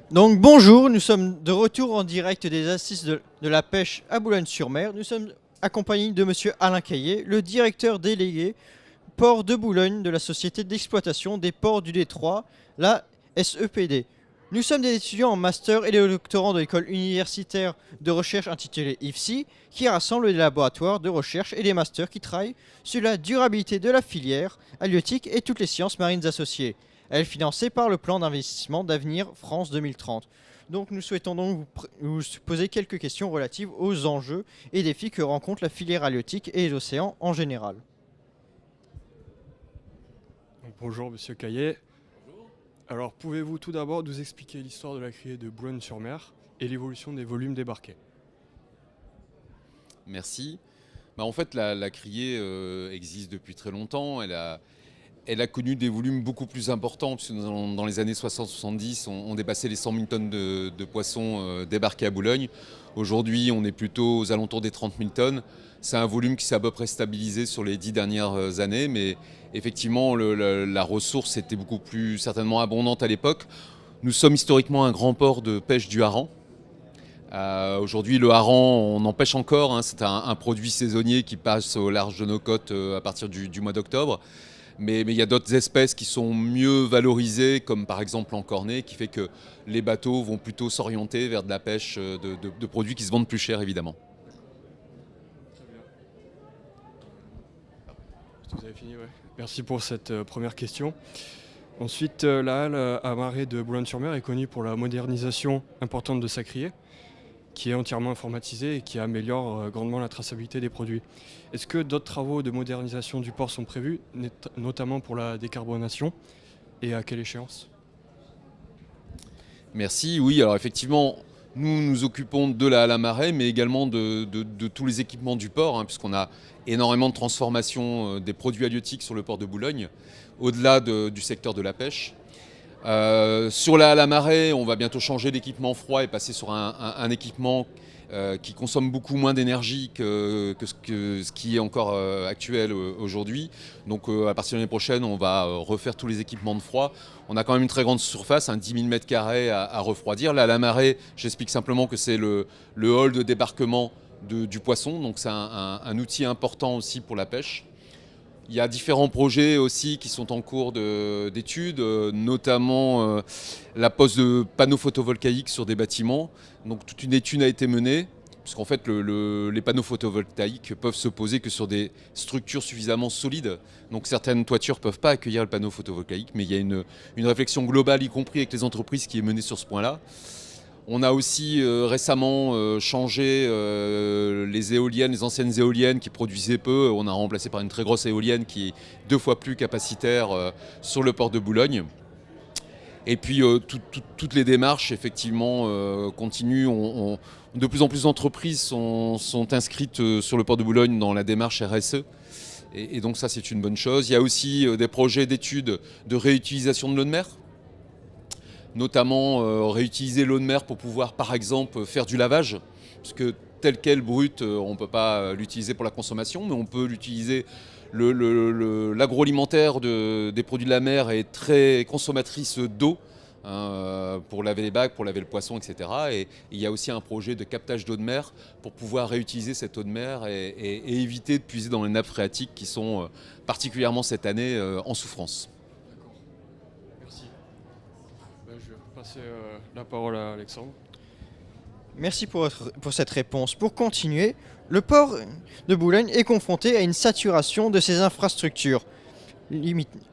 Donc bonjour, nous sommes de retour en direct des assises de la pêche à Boulogne-sur-Mer. Nous sommes accompagnés de monsieur Alain Caillé, le directeur délégué port de Boulogne de la société d'exploitation des ports du Détroit, la SEPD. Nous sommes des étudiants en master et des doctorants de l'école universitaire de recherche intitulée IFSI, qui rassemble les laboratoires de recherche et les masters qui travaillent sur la durabilité de la filière halieutique et toutes les sciences marines associées. Elle est financée par le plan d'investissement d'avenir France 2030. Donc nous souhaitons donc vous poser quelques questions relatives aux enjeux et défis que rencontre la filière halieutique et les océans en général. Bonjour Monsieur Caillet. Alors pouvez-vous tout d'abord nous expliquer l'histoire de la criée de Boulogne-sur-Mer et l'évolution des volumes débarqués? Merci. En fait, la criée existe depuis très longtemps. Elle a connu des volumes beaucoup plus importants, puisque dans les années 60-70, on dépassait les 100 000 tonnes de poissons débarqués à Boulogne. Aujourd'hui, on est plutôt aux alentours des 30 000 tonnes. C'est un volume qui s'est à peu près stabilisé sur les 10 dernières années, mais effectivement, la ressource était beaucoup plus certainement abondante à l'époque. Nous sommes historiquement un grand port de pêche du hareng. Aujourd'hui, le hareng, on en pêche encore. C'est un produit saisonnier qui passe au large de nos côtes à partir du mois d'octobre. Mais il y a d'autres espèces qui sont mieux valorisées, comme par exemple l'encornet, qui fait que les bateaux vont plutôt s'orienter vers de la pêche de produits qui se vendent plus cher, évidemment. Vous avez fini, ouais. Merci pour cette première question. Ensuite, la halle à marée de Boulogne-sur-Mer est connue pour la modernisation importante de sa criée, qui est entièrement informatisée et qui améliore grandement la traçabilité des produits. Est-ce que d'autres travaux de modernisation du port sont prévus, notamment pour la décarbonation, et à quelle échéance? Merci. Oui, alors effectivement, nous nous occupons de la halle à marée, mais également de tous les équipements du port, puisqu'on a énormément de transformation des produits halieutiques sur le port de Boulogne, au-delà du secteur de la pêche. Sur la halle à marée, on va bientôt changer d'équipement froid et passer sur un équipement qui consomme beaucoup moins d'énergie que ce qui est encore actuel aujourd'hui. Donc à partir de l'année prochaine, on va refaire tous les équipements de froid. On a quand même une très grande surface, 10 000 m² à refroidir. Là, la marée, j'explique simplement que c'est le hall de débarquement du poisson. Donc c'est un outil important aussi pour la pêche. Il y a différents projets aussi qui sont en cours d'études, notamment la pose de panneaux photovoltaïques sur des bâtiments. Donc toute une étude a été menée, puisqu'en fait les panneaux photovoltaïques peuvent se poser que sur des structures suffisamment solides. Donc certaines toitures ne peuvent pas accueillir le panneau photovoltaïque, mais il y a une réflexion globale, y compris avec les entreprises, qui est menée sur ce point-là. On a aussi récemment changé les éoliennes, les anciennes éoliennes qui produisaient peu. On a remplacé par une très grosse éolienne qui est 2 fois plus capacitaire sur le port de Boulogne. Et puis toutes les démarches effectivement continuent. De plus en plus d'entreprises sont inscrites sur le port de Boulogne dans la démarche RSE. Et donc ça, c'est une bonne chose. Il y a aussi des projets d'études de réutilisation de l'eau de mer, notamment réutiliser l'eau de mer pour pouvoir par exemple faire du lavage, parce que tel quel brut, on ne peut pas l'utiliser pour la consommation, mais on peut l'utiliser. L'agroalimentaire des produits de la mer est très consommatrice d'eau, pour laver les bacs, pour laver le poisson, etc. Et il y a aussi un projet de captage d'eau de mer pour pouvoir réutiliser cette eau de mer et éviter de puiser dans les nappes phréatiques qui sont particulièrement cette année en souffrance. Merci. Je vais passer la parole à Alexandre. Merci pour cette réponse. Pour continuer, le port de Boulogne est confronté à une saturation de ses infrastructures,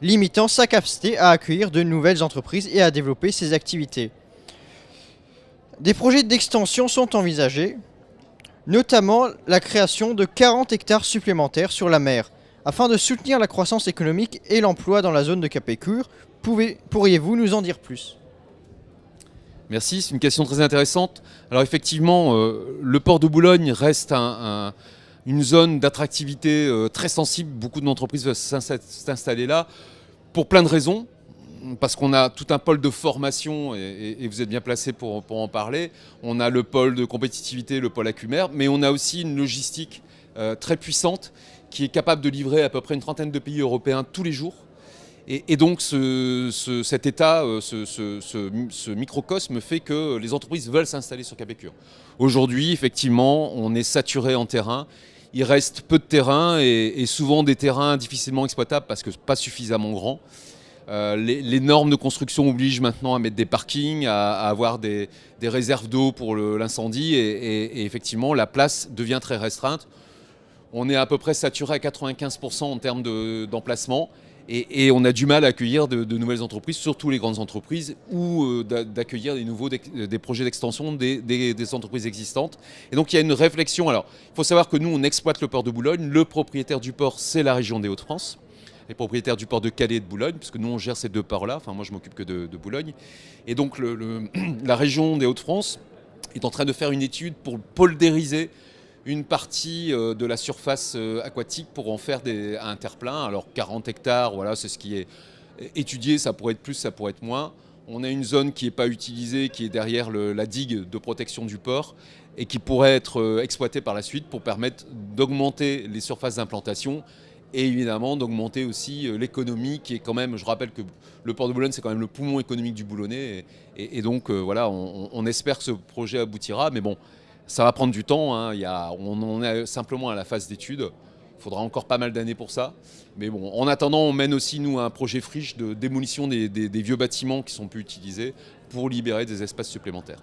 limitant sa capacité à accueillir de nouvelles entreprises et à développer ses activités. Des projets d'extension sont envisagés, notamment la création de 40 hectares supplémentaires sur la mer. Afin de soutenir la croissance économique et l'emploi dans la zone de Capécure, pourriez-vous nous en dire plus ? Merci, c'est une question très intéressante. Alors effectivement, le port de Boulogne reste une zone d'attractivité très sensible. Beaucoup d'entreprises veulent s'installer là pour plein de raisons. Parce qu'on a tout un pôle de formation, et vous êtes bien placé pour en parler. On a le pôle de compétitivité, le pôle Acumer, mais on a aussi une logistique très puissante qui est capable de livrer à peu près une trentaine de pays européens tous les jours. Et donc cet état, ce microcosme fait que les entreprises veulent s'installer sur Cap-Écure. Aujourd'hui, effectivement, on est saturé en terrain. Il reste peu de terrain et souvent des terrains difficilement exploitables parce que pas suffisamment grands. Les normes de construction obligent maintenant à mettre des parkings, à avoir des réserves d'eau pour l'incendie et effectivement la place devient très restreinte. On est à peu près saturé à 95% en termes d'emplacement et on a du mal à accueillir de nouvelles entreprises, surtout les grandes entreprises, ou d'accueillir des projets d'extension des entreprises existantes. Et donc il y a une réflexion. Alors il faut savoir que nous on exploite le port de Boulogne, le propriétaire du port c'est la région des Hauts-de-France. Les propriétaires du port de Calais et de Boulogne, puisque nous on gère ces deux ports-là, enfin moi je m'occupe que de Boulogne. Et donc la région des Hauts-de-France est en train de faire une étude pour poldériser une partie de la surface aquatique pour en faire un terre-plein. Alors 40 hectares, voilà, c'est ce qui est étudié, ça pourrait être plus, ça pourrait être moins. On a une zone qui n'est pas utilisée, qui est derrière la digue de protection du port et qui pourrait être exploitée par la suite pour permettre d'augmenter les surfaces d'implantation et évidemment d'augmenter aussi l'économie qui est quand même, je rappelle que le port de Boulogne c'est quand même le poumon économique du Boulonnais et donc voilà, on espère que ce projet aboutira, mais bon, ça va prendre du temps, hein. On est simplement à la phase d'étude, il faudra encore pas mal d'années pour ça, mais bon, en attendant on mène aussi nous un projet friche de démolition des vieux bâtiments qui sont plus utilisés pour libérer des espaces supplémentaires.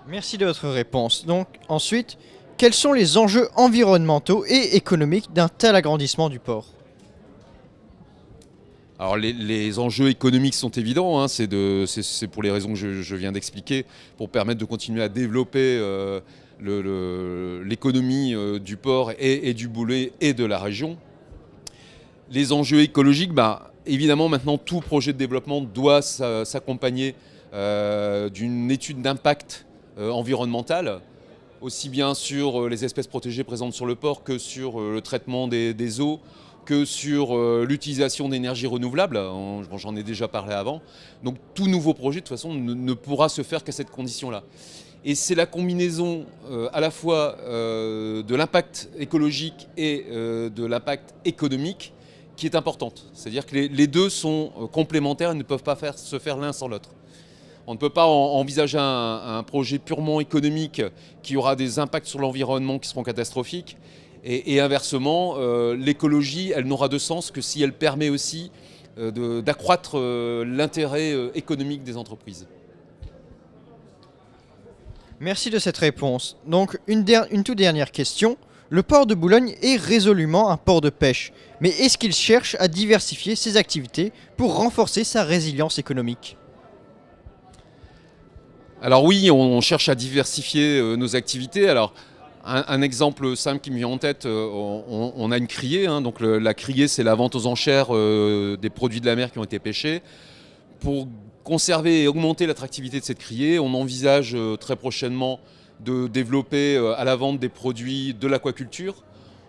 Merci de votre réponse. Donc ensuite, quels sont les enjeux environnementaux et économiques d'un tel agrandissement du port ? Alors les enjeux économiques sont évidents, hein, c'est pour les raisons que je viens d'expliquer, pour permettre de continuer à développer l'économie du port et du Boulay et de la région. Les enjeux écologiques, évidemment maintenant tout projet de développement doit s'accompagner d'une étude d'impact environnemental, aussi bien sur les espèces protégées présentes sur le port que sur le traitement des eaux, que sur l'utilisation d'énergie renouvelable. J'en ai déjà parlé avant. Donc tout nouveau projet, de toute façon, ne pourra se faire qu'à cette condition-là. Et c'est la combinaison à la fois de l'impact écologique et de l'impact économique qui est importante. C'est-à-dire que les deux sont complémentaires et ne peuvent pas se faire l'un sans l'autre. On ne peut pas envisager un projet purement économique qui aura des impacts sur l'environnement qui seront catastrophiques. Et inversement, l'écologie, elle n'aura de sens que si elle permet aussi d'accroître l'intérêt économique des entreprises. Merci de cette réponse. Donc une toute dernière question. Le port de Boulogne est résolument un port de pêche. Mais est-ce qu'il cherche à diversifier ses activités pour renforcer sa résilience économique ? Alors oui, on cherche à diversifier nos activités. Alors un exemple simple qui me vient en tête, on a une criée. Donc la criée, c'est la vente aux enchères des produits de la mer qui ont été pêchés. Pour conserver et augmenter l'attractivité de cette criée, on envisage très prochainement de développer à la vente des produits de l'aquaculture.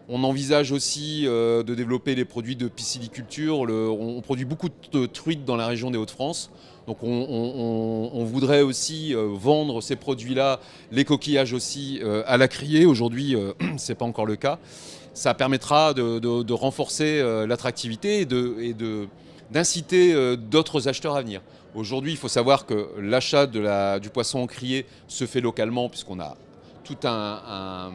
On envisage aussi de développer les produits de pisciculture. On produit beaucoup de truites dans la région des Hauts-de-France. Donc on voudrait aussi vendre ces produits-là, les coquillages aussi, à la criée. Aujourd'hui, ce n'est pas encore le cas. Ça permettra de renforcer l'attractivité et d'inciter d'autres acheteurs à venir. Aujourd'hui, il faut savoir que l'achat du poisson en criée se fait localement puisqu'on a tout un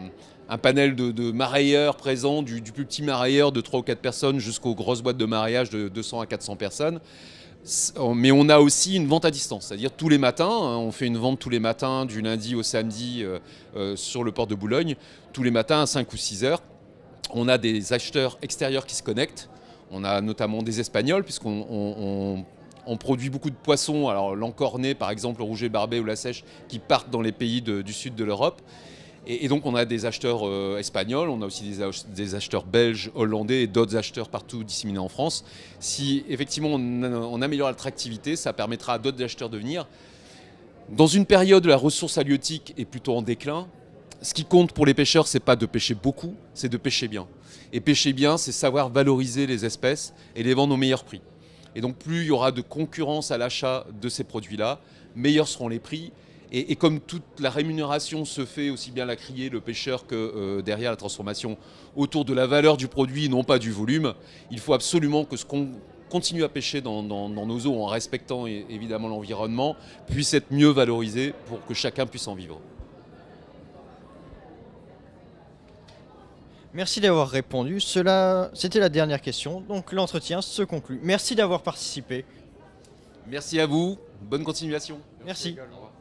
panel de marailleurs présents, du plus petit marailleur de 3 ou 4 personnes jusqu'aux grosses boîtes de maraillage de 200 à 400 personnes. Mais on a aussi une vente à distance, c'est-à-dire tous les matins, on fait une vente tous les matins du lundi au samedi sur le port de Boulogne, tous les matins à 5 ou 6 heures. On a des acheteurs extérieurs qui se connectent, on a notamment des Espagnols puisqu'on produit beaucoup de poissons, alors l'encorné par exemple, le rouget barbet ou la sèche, qui partent dans les pays du sud de l'Europe. Et donc on a des acheteurs espagnols, on a aussi des acheteurs belges, hollandais et d'autres acheteurs partout disséminés en France. Si effectivement on améliore l'attractivité, ça permettra à d'autres acheteurs de venir. Dans une période où la ressource halieutique est plutôt en déclin, ce qui compte pour les pêcheurs, c'est pas de pêcher beaucoup, c'est de pêcher bien. Et pêcher bien, c'est savoir valoriser les espèces et les vendre au meilleur prix. Et donc plus il y aura de concurrence à l'achat de ces produits-là, meilleurs seront les prix. Et comme toute la rémunération se fait aussi bien la criée, le pêcheur que derrière la transformation autour de la valeur du produit, non pas du volume, il faut absolument que ce qu'on continue à pêcher dans nos eaux en respectant évidemment l'environnement puisse être mieux valorisé pour que chacun puisse en vivre. Merci d'avoir répondu. C'était la dernière question. Donc l'entretien se conclut. Merci d'avoir participé. Merci à vous, bonne continuation. Merci. également.